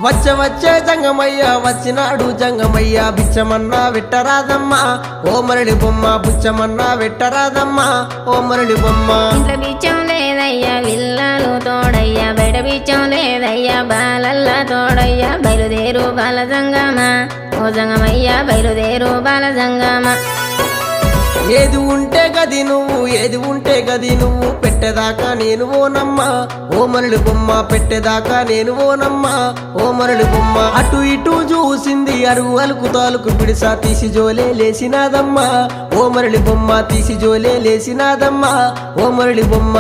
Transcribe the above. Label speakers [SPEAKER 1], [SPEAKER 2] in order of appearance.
[SPEAKER 1] వచ్చే జంగమయ్య వచ్చినాడు జంగమయ్య బిచ్చమన్నా వెట్టరాదమ్మా ఓ మరళి బొమ్మ బుచ్చమన్నా వెట్టరాదమ్మా ఓ మరళి బొమ్మ
[SPEAKER 2] ఇంట్లో బిచ్చం లేదయ్యా విల్లాలు తోడయ్యా బయట బిచ్చం లేదయ్యా బాలల్లా తోడయ్యా బయలుదేరు బాల జంగమా ఓ జంగమయ్య బయలుదేరు బాల జంగమా
[SPEAKER 1] ఏది ఉంటే గది నువ్వు పెట్టేదాకా నేను ఓనమ్మా ఓ మరళి బొమ్మ పెట్టేదాకా నేను ఓనమ్మా ఓ మరళి బొమ్మ అటు ఇటు చూసింది అరుగు అలుకు తాలుకు పిడిసా తీసి జోలే లేసినాదమ్మా ఓ మరళి బొమ్మ తీసి జోలే లేసినాదమ్మా ఓ మరళి బొమ్మ